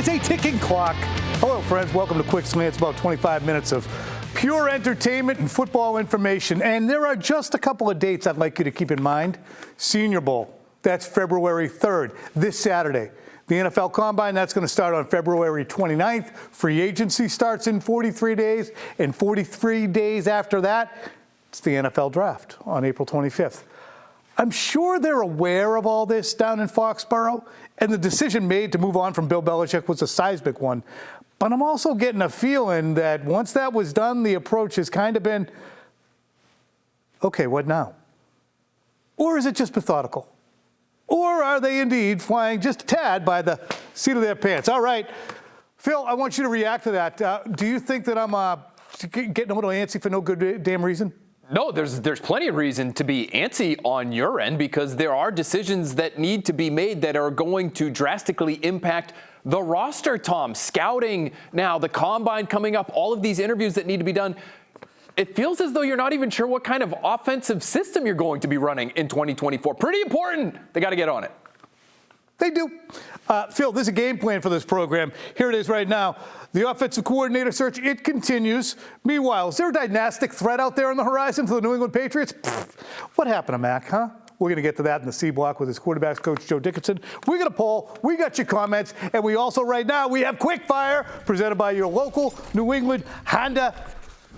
is a ticking clock. Hello, friends. Welcome to Quick Slants, about 25 minutes of pure entertainment and football information. And there are just a couple of dates I'd like you to keep in mind. Senior Bowl, that's February 3rd, this Saturday. The NFL Combine, that's going to start on February 29th. Free agency starts in 43 days. And 43 days after that, it's the NFL Draft on April 25th. I'm sure they're aware of all this down in Foxborough, and the decision made to move on from Bill Belichick was a seismic one. But I'm also getting a feeling that once that was done, the approach has kind of been, okay, what now? Or is it just methodical? Or are they indeed flying just a tad by the seat of their pants? All right, Phil, I want you to react to that. Do you think that I'm getting a little antsy for no good damn reason? No, there's plenty of reason to be antsy on your end because there are decisions that need to be made that are going to drastically impact the roster, Tom. Scouting now, the Combine coming up, all of these interviews that need to be done. It feels as though you're not even sure what kind of offensive system you're going to be running in 2024. Pretty important. They got to get on it. They do. Phil, there's a game plan for this program. Here it is right now. The offensive coordinator search, it continues. Meanwhile, is there a dynastic threat out there on the horizon for the New England Patriots? What happened to Mac, huh? We're going to get to that in the C block with his quarterbacks coach, Joe Dickinson. We got a poll. We got your comments. And we also, right now, we have Quick Fire presented by your local New England Honda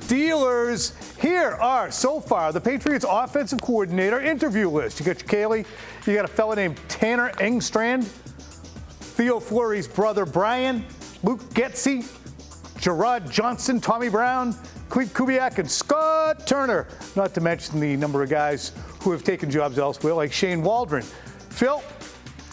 dealers. Here are, so far, the Patriots offensive coordinator interview list. You got your Caley. You got a fella named Tanner Engstrand, Theo Fleury's brother Brian, Luke Getsy, Gerard Johnson, Tommy Brown, Clete Kubiak, and Scott Turner, not to mention the number of guys who have taken jobs elsewhere, like Shane Waldron. Phil,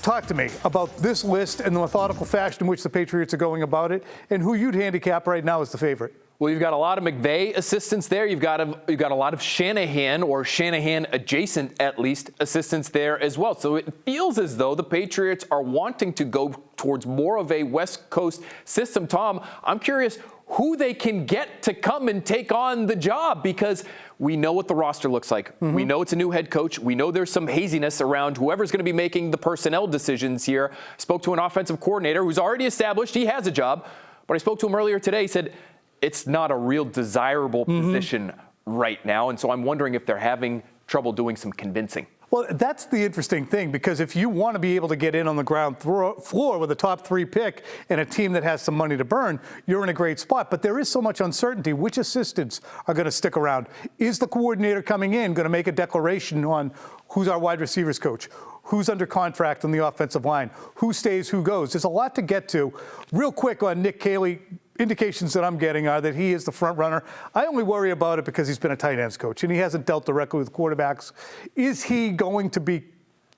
talk to me about this list and the methodical fashion in which the Patriots are going about it, and who you'd handicap right now as the favorite. Well, you've got a lot of McVay assistants there. You've got a lot of Shanahan or Shanahan adjacent, at least, assistants there as well. So it feels as though the Patriots are wanting to go towards more of a West Coast system. Tom, I'm curious who they can get to come and take on the job because we know what the roster looks like. Mm-hmm. We know it's a new head coach. We know there's some haziness around whoever's going to be making the personnel decisions here. I spoke to an offensive coordinator who's already established he has a job, but I spoke to him earlier today. He said, it's not a real desirable position right now. And so I'm wondering if they're having trouble doing some convincing. Well, that's the interesting thing, because if you want to be able to get in on the ground floor with a top 3 pick and a team that has some money to burn, you're in a great spot. But there is so much uncertainty. Which assistants are going to stick around? Is the coordinator coming in going to make a declaration on who's our wide receivers coach? Who's under contract on the offensive line? Who stays, who goes? There's a lot to get to. Real quick on Nick Caley. Indications that I'm getting are that he is the front runner. I only worry about it because he's been a tight ends coach and he hasn't dealt directly with quarterbacks. Is he going to be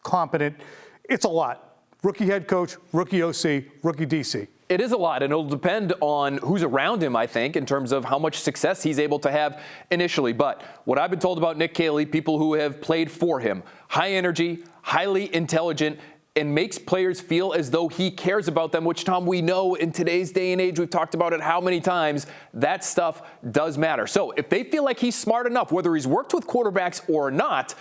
competent? It's a lot. Rookie head coach, rookie OC, rookie DC. It is a lot, and it'll depend on who's around him, I think, in terms of how much success he's able to have initially. But what I've been told about Nick Caley, people who have played for him, high energy, highly intelligent, and makes players feel as though he cares about them, which, Tom, we know in today's day and age, we've talked about it how many times, that stuff does matter. So if they feel like he's smart enough, whether he's worked with quarterbacks or not,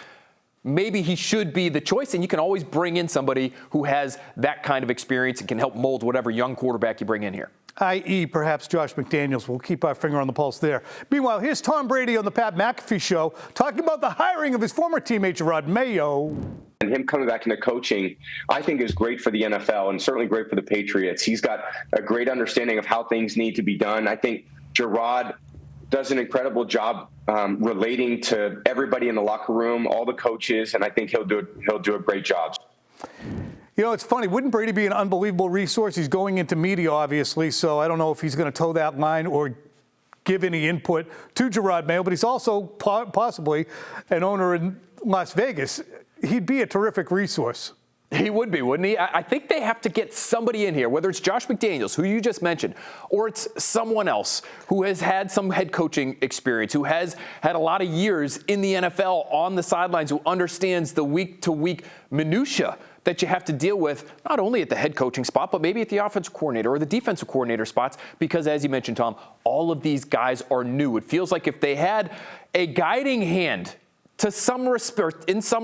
maybe he should be the choice, and you can always bring in somebody who has that kind of experience and can help mold whatever young quarterback you bring in here. i.e. perhaps Josh McDaniels. We'll keep our finger on the pulse there. Meanwhile, here's Tom Brady on the Pat McAfee Show talking about the hiring of his former teammate, Gerard Mayo. And him coming back into coaching, I think, is great for the NFL and certainly great for the Patriots. He's got a great understanding of how things need to be done. I think Gerard does an incredible job relating to everybody in the locker room, all the coaches, and I think he'll do a great job. You know, it's funny. Wouldn't Brady be an unbelievable resource? He's going into media, obviously, so I don't know if he's going to toe that line or give any input to Gerard Mayo, but he's also possibly an owner in Las Vegas. He'd be a terrific resource. He would be, wouldn't he? I think they have to get somebody in here, whether it's Josh McDaniels, who you just mentioned, or it's someone else who has had some head coaching experience, who has had a lot of years in the NFL on the sidelines, who understands the week-to-week minutia that you have to deal with, not only at the head coaching spot, but maybe at the offensive coordinator or the defensive coordinator spots, because as you mentioned, Tom, all of these guys are new. It feels like if they had a guiding hand in some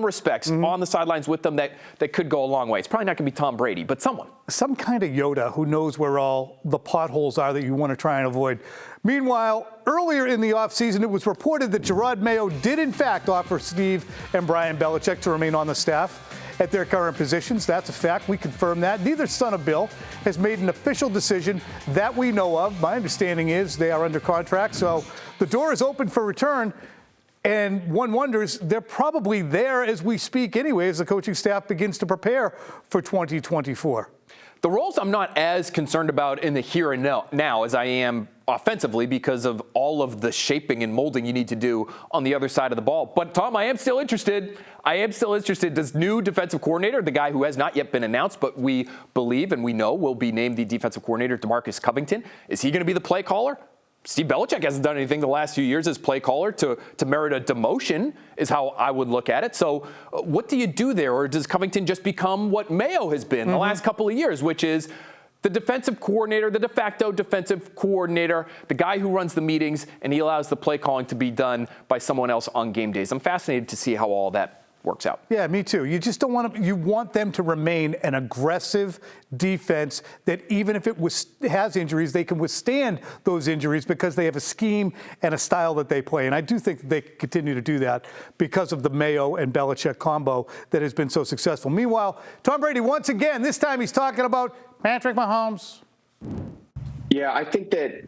respects, on the sidelines with them that could go a long way. It's probably not going to be Tom Brady, but someone. Some kind of Yoda who knows where all the potholes are that you want to try and avoid. Meanwhile, earlier in the offseason, it was reported that Jerod Mayo did, in fact, offer Steve and Brian Belichick to remain on the staff at their current positions. That's a fact. We confirm that. Neither son of Bill has made an official decision that we know of. My understanding is they are under contract, so the door is open for return. And one wonders, they're probably there as we speak anyway, as the coaching staff begins to prepare for 2024. The roles I'm not as concerned about in the here and now as I am offensively because of all of the shaping and molding you need to do on the other side of the ball. But, Tom, I am still interested. Does new defensive coordinator, the guy who has not yet been announced, but we believe and we know will be named the defensive coordinator, DeMarcus Covington, is he going to be the play caller? Steve Belichick hasn't done anything the last few years as play caller to merit a demotion, is how I would look at it. So what do you do there? Or does Covington just become what Mayo has been the last couple of years, which is the defensive coordinator, the de facto defensive coordinator, the guy who runs the meetings, and he allows the play calling to be done by someone else on game days? I'm fascinated to see how all that works out. Yeah, me too. You just don't want to, you want them to remain an aggressive defense that even if it has injuries, they can withstand those injuries because they have a scheme and a style that they play. And I do think they continue to do that because of the Mayo and Belichick combo that has been so successful. Meanwhile, Tom Brady, once again, this time he's talking about Patrick Mahomes. Yeah, I think that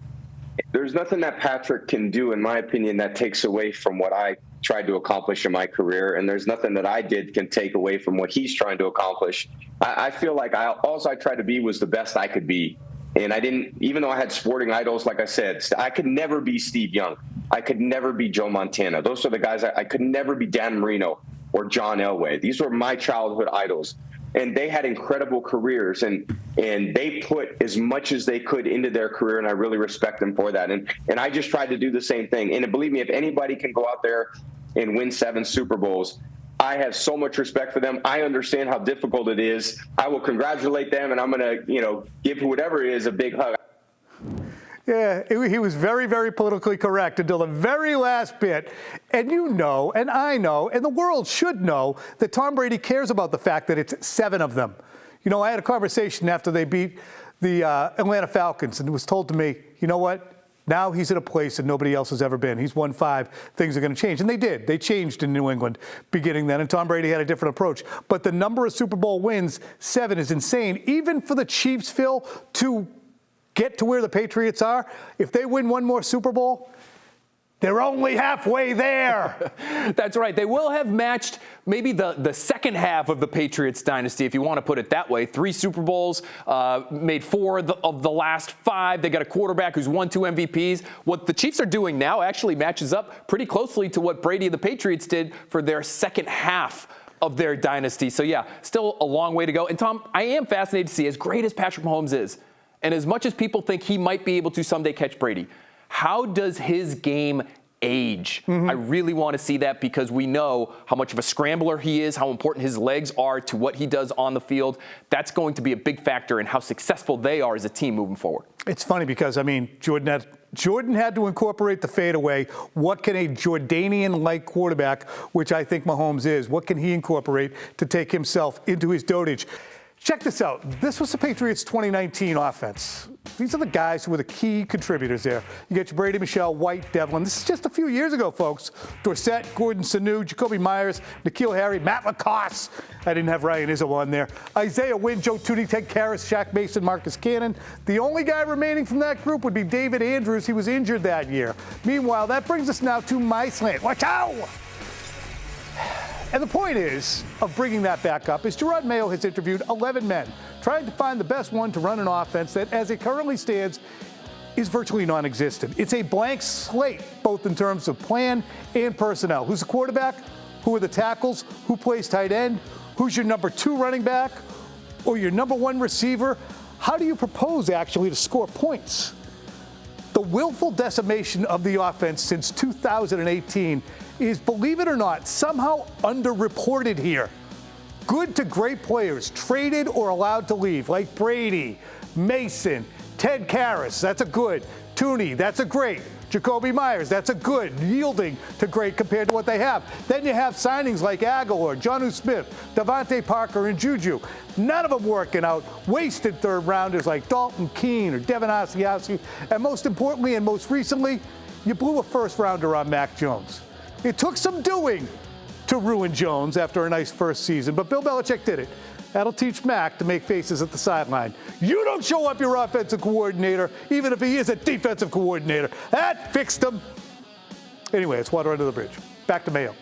there's nothing that Patrick can do, in my opinion, that takes away from what I tried to accomplish in my career. And there's nothing that I did can take away from what he's trying to accomplish. I feel like all I tried to be was the best I could be. And I didn't, even though I had sporting idols, like I said, I could never be Steve Young. I could never be Joe Montana. Those are the guys I could never be. Dan Marino or John Elway. These were my childhood idols. And they had incredible careers, and they put as much as they could into their career, and I really respect them for that. And I just tried to do the same thing. And believe me, if anybody can go out there and win 7 Super Bowls, I have so much respect for them. I understand how difficult it is. I will congratulate them, and I'm going to, give whoever it is a big hug. Yeah, he was very, very politically correct until the very last bit. And you know, and I know, and the world should know that Tom Brady cares about the fact that it's 7 of them. I had a conversation after they beat the Atlanta Falcons, and it was told to me, you know what? Now he's in a place that nobody else has ever been. He's won 5. Things are going to change. And they did. They changed in New England beginning then, and Tom Brady had a different approach. But the number of Super Bowl wins, 7, is insane. Even for the Chiefs, Phil, to get to where the Patriots are, if they win one more Super Bowl, they're only halfway there. That's right. They will have matched maybe the second half of the Patriots dynasty, if you want to put it that way. 3 Super Bowls, made 4 of the last 5. They got a quarterback who's won 2 MVPs. What the Chiefs are doing now actually matches up pretty closely to what Brady and the Patriots did for their second half of their dynasty. So, yeah, still a long way to go. And, Tom, I am fascinated to see, as great as Patrick Mahomes is, and as much as people think he might be able to someday catch Brady, how does his game age? I really want to see that because we know how much of a scrambler he is, how important his legs are to what he does on the field. That's going to be a big factor in how successful they are as a team moving forward. It's funny because, Jordan had to incorporate the fadeaway. What can a Jordanian-like quarterback, which I think Mahomes is, what can he incorporate to take himself into his dotage? Check this out. This was the Patriots' 2019 offense. These are the guys who were the key contributors there. You get your Brady, Michelle, White, Devlin. This is just a few years ago, folks. Dorsett, Gordon Sanu, Jacoby Myers, N'Keal Harry, Matt Lacoste. I didn't have Ryan Izzo on there. Isaiah Wynn, Joe Tooney, Ted Karras, Shaq Mason, Marcus Cannon. The only guy remaining from that group would be David Andrews. He was injured that year. Meanwhile, that brings us now to my slant. Watch out! And the point of bringing that back up is Jerod Mayo has interviewed 11 men, trying to find the best one to run an offense that, as it currently stands, is virtually non-existent. It's a blank slate, both in terms of plan and personnel. Who's the quarterback? Who are the tackles? Who plays tight end? Who's your number 2 running back? Or your number 1 receiver? How do you propose, actually, to score points? The willful decimation of the offense since 2018 is, believe it or not, somehow underreported here. Good to great players traded or allowed to leave, like Brady, Mason, Ted Karras, that's a good. Tooney, that's a great. Jacoby Myers, that's a good, yielding to great compared to what they have. Then you have signings like Aguilar, Jonnu Smith, Devontae Parker, and Juju. None of them working out. Wasted third rounders like Dalton Keene or Devin Asiasi. And most importantly and most recently, you blew a first rounder on Mac Jones. It took some doing to ruin Jones after a nice first season, but Bill Belichick did it. That'll teach Mac to make faces at the sideline. You don't show up your offensive coordinator, even if he is a defensive coordinator. That fixed him. Anyway, it's water under the bridge. Back to Mayo.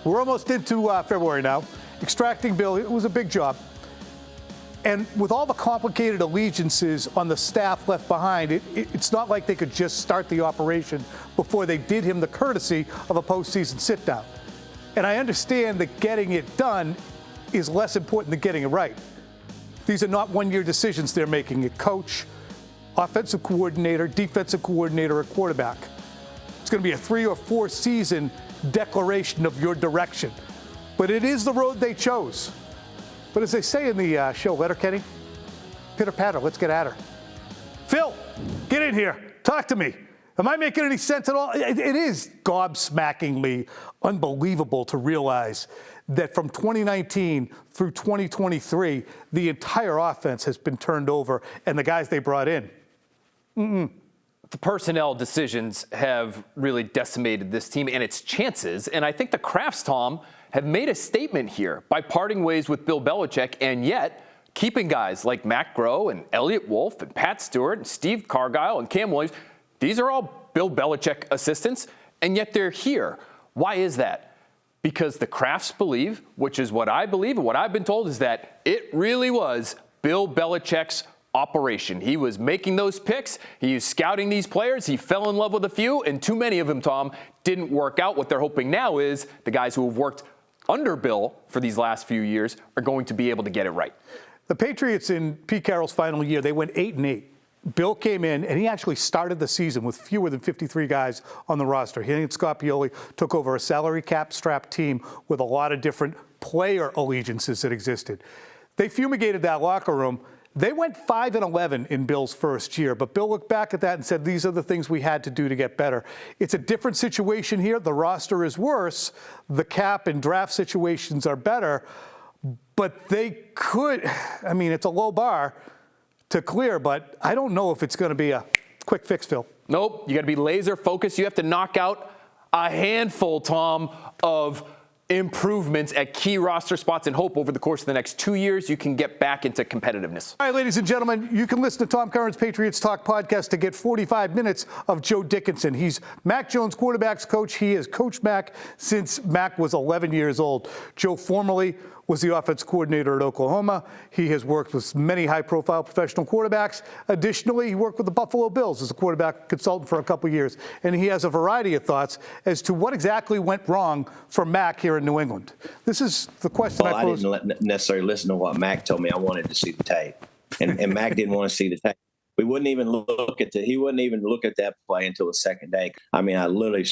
We're almost into February now. Extracting Bill, it was a big job. And with all the complicated allegiances on the staff left behind, it's not like they could just start the operation before they did him the courtesy of a postseason sit-down. And I understand that getting it done is less important than getting it right. These are not one-year decisions they're making. A coach, offensive coordinator, defensive coordinator, or quarterback. It's going to be a 3 or 4 season declaration of your direction. But it is the road they chose. But as they say in the show, Letterkenny, pitter patter, let's get at her. Phil, get in here. Talk to me. Am I making any sense at all? It is gobsmackingly unbelievable to realize that from 2019 through 2023, the entire offense has been turned over and the guys they brought in. The personnel decisions have really decimated this team and its chances. And I think the Crafts, Tom, have made a statement here by parting ways with Bill Belichick and yet keeping guys like Matt Groh and Elliott Wolf and Pat Stewart and Steve Cargile and Cam Williams. These are all Bill Belichick assistants, and yet they're here. Why is that? Because the Crafts believe, which is what I believe, and what I've been told is that it really was Bill Belichick's operation. He was making those picks. He was scouting these players. He fell in love with a few, and too many of them, Tom, didn't work out. What they're hoping now is the guys who have worked under Bill for these last few years are going to be able to get it right. The Patriots in Pete Carroll's final year, they went 8-8. Bill came in, and he actually started the season with fewer than 53 guys on the roster. He and Scott Pioli took over a salary cap-strapped team with a lot of different player allegiances that existed. They fumigated that locker room. They went 5-11 in Bill's first year, but Bill looked back at that and said, these are the things we had to do to get better. It's a different situation here. The roster is worse. The cap and draft situations are better, but they could, I mean, it's a low bar to clear, but I don't know if it's going to be a quick fix, Phil. Nope. You got to be laser focused. You have to knock out a handful, Tom, of improvements at key roster spots and hope over the course of the next 2 years you can get back into competitiveness. All right, ladies and gentlemen, you can listen to Tom Curran's Patriots Talk podcast to get 45 minutes of Joe Dickinson. He's Mac Jones' quarterback's coach. He has coached Mac since Mac was 11 years old. Joe formerly was the offense coordinator at Oklahoma. He has worked with many high-profile professional quarterbacks. Additionally, he worked with the Buffalo Bills as a quarterback consultant for a couple years. And he has a variety of thoughts as to what exactly went wrong for Mac here in New England. This is the question I posed. I didn't necessarily listen to what Mac told me. I wanted to see the tape. And Mac didn't want to see the tape. He wouldn't even look at that play until the second day. I mean, I literally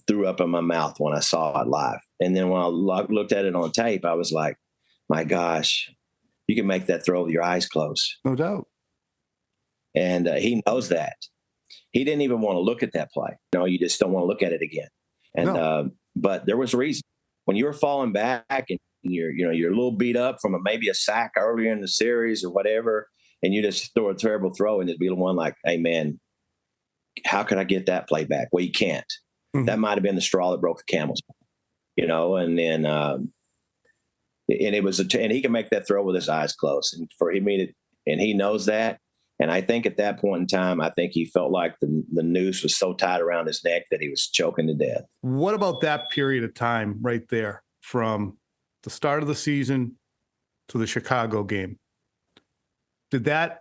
threw up in my mouth when I saw it live. And then when I looked at it on tape, I was like, my gosh, you can make that throw with your eyes closed. No doubt. And he knows that. He didn't even want to look at that play. No, you just don't want to look at it again. And but there was a reason. When you were falling back and you're a little beat up from maybe a sack earlier in the series or whatever, and you just throw a terrible throw and it'd be the one like, hey, man, how can I get that play back? Well, you can't. Mm-hmm. That might have been the straw that broke the camel's back, and then and it was and he can make that throw with his eyes closed, and he knows that. And I think at that point in time, I think he felt like the noose was so tight around his neck that he was choking to death. What about that period of time right there from the start of the season to the Chicago game? Did that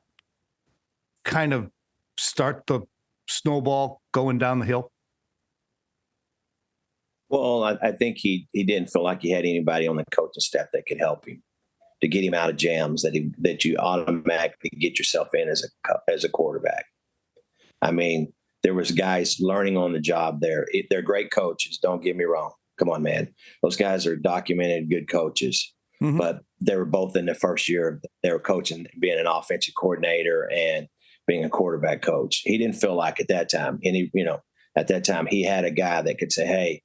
kind of start the snowball going down the hill? Well, I think he didn't feel like he had anybody on the coaching staff that could help him to get him out of jams that you automatically get yourself in as a quarterback. I mean, there was guys learning on the job there. They're great coaches. Don't get me wrong. Come on, man. Those guys are documented good coaches. Mm-hmm. But they were both in the first year. They were coaching, being an offensive coordinator and being a quarterback coach. He didn't feel like at that time. And at that time, he had a guy that could say, hey,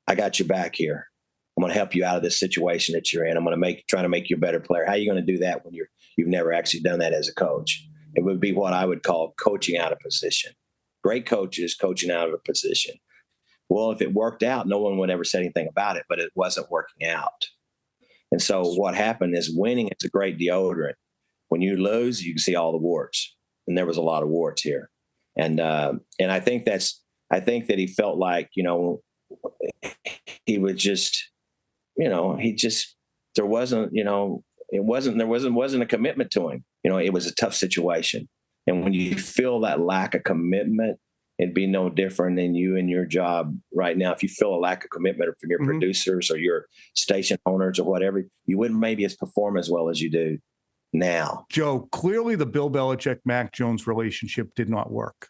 I got your back here. I'm going to help you out of this situation that you're in. I'm going to try to make you a better player. How are you going to do that when you've never actually done that as a coach? It would be what I would call coaching out of position. Great coaches coaching out of a position. Well, if it worked out, no one would ever say anything about it, but it wasn't working out. And so what happened is winning is a great deodorant. When you lose, you can see all the warts. And there was a lot of warts here. And I think that he felt like, he would just, there wasn't a commitment to him. It was a tough situation. And when you feel that lack of commitment, it'd be no different than you in your job right now. If you feel a lack of commitment from your producers or your station owners or whatever, you wouldn't maybe perform as well as you do now. Joe, clearly the Bill Belichick-Mac Jones relationship did not work.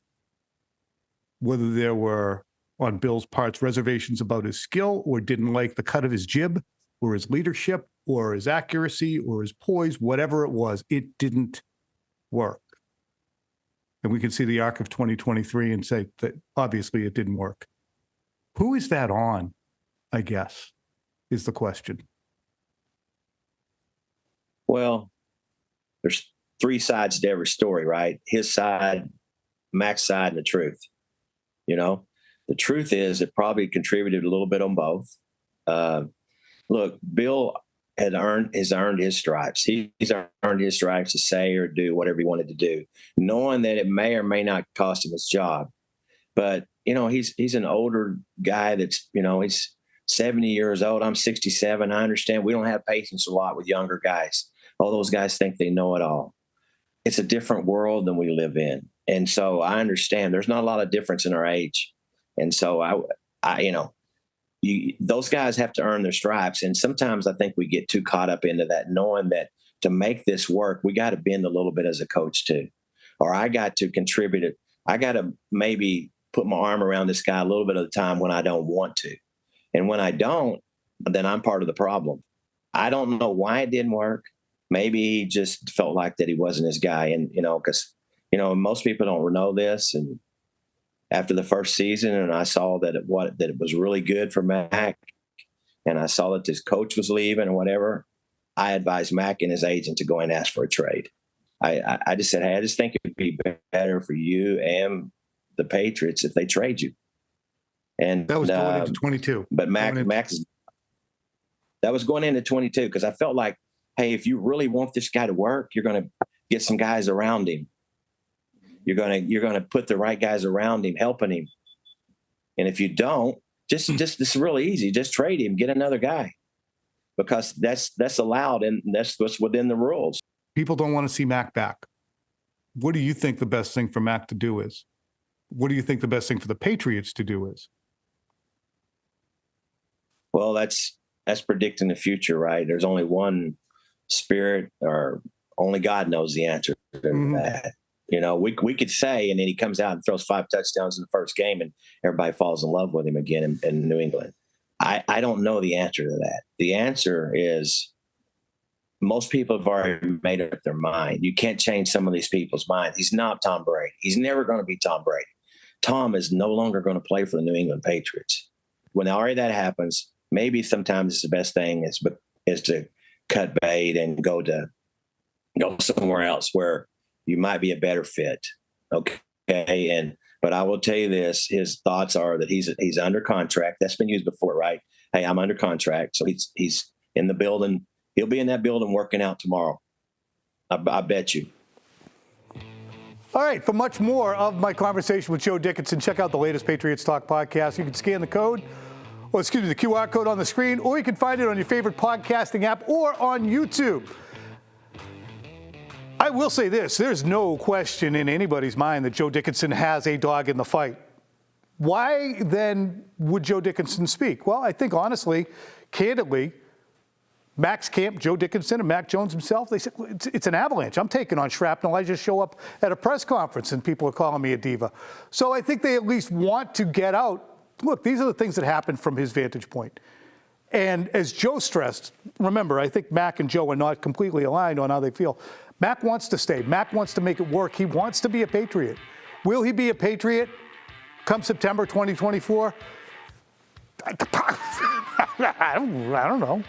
Whether there were, on Bill's parts, reservations about his skill or didn't like the cut of his jib or his leadership or his accuracy or his poise, whatever it was, it didn't work. And we can see the arc of 2023 and say that obviously it didn't work. Who is that on, I guess, is the question. Well, there's three sides to every story, right? His side, Mac's side, and the truth. The truth is it probably contributed a little bit on both. Look, Bill has earned his stripes. He's earned his stripes to say or do whatever he wanted to do, knowing that it may or may not cost him his job. But, he's an older guy that's, he's 70 years old. I'm 67. I understand we don't have patience a lot with younger guys. All those guys think they know it all. It's a different world than we live in. And so I understand there's not a lot of difference in our age. And so those guys have to earn their stripes. And sometimes I think we get too caught up into that, knowing that to make this work, we got to bend a little bit as a coach too. Or I got to contribute it. I got to maybe put my arm around this guy a little bit of the time when I don't want to. And when I don't, then I'm part of the problem. I don't know why it didn't work. Maybe he just felt like that he wasn't his guy. And, because, most people don't know this. And after the first season, and I saw that it was really good for Mac, and I saw that his coach was leaving or whatever, I advised Mac and his agent to go and ask for a trade. I just said, hey, I just think it would be better for you and the Patriots if they trade you. And that was going into 22. But that was going into 22 because I felt like, hey, if you really want this guy to work, you're going to get some guys around him. You're going to put the right guys around him, helping him. And if you don't, just it's really easy. Just trade him, get another guy, because that's allowed and that's what's within the rules. People don't want to see Mac back. What do you think the best thing for Mac to do is? What do you think the best thing for the Patriots to do is? Well, that's predicting the future, right? There's only one spirit, or only God knows the answer to that. We could say, and then he comes out and throws 5 touchdowns in the first game and everybody falls in love with him again in New England. I don't know the answer to that. The answer is most people have already made up their mind. You can't change some of these people's minds. He's not Tom Brady. He's never going to be Tom Brady. Tom is no longer going to play for the New England Patriots. When already that happens, maybe sometimes it's the best thing is to cut bait and go somewhere else where you might be a better fit. Okay. But I will tell you this, his thoughts are that he's under contract. That's been used before, right? Hey, I'm under contract. So he's in the building. He'll be in that building working out tomorrow. I bet you. All right. For much more of my conversation with Joe Dickinson, check out the latest Patriots Talk podcast. You can scan the QR code on the screen, or you can find it on your favorite podcasting app or on YouTube. I will say this, there's no question in anybody's mind that Joe Dickinson has a dog in the fight. Why then would Joe Dickinson speak? Well, I think honestly, candidly, Max Camp, Joe Dickinson, and Mac Jones himself, they said, it's an avalanche. I'm taking on shrapnel. I just show up at a press conference and people are calling me a diva. So I think they at least want to get out. Look, these are the things that happened from his vantage point. And as Joe stressed, remember, I think Mac and Joe are not completely aligned on how they feel. Mac wants to stay. Mac wants to make it work. He wants to be a Patriot. Will he be a Patriot come September 2024? I don't know.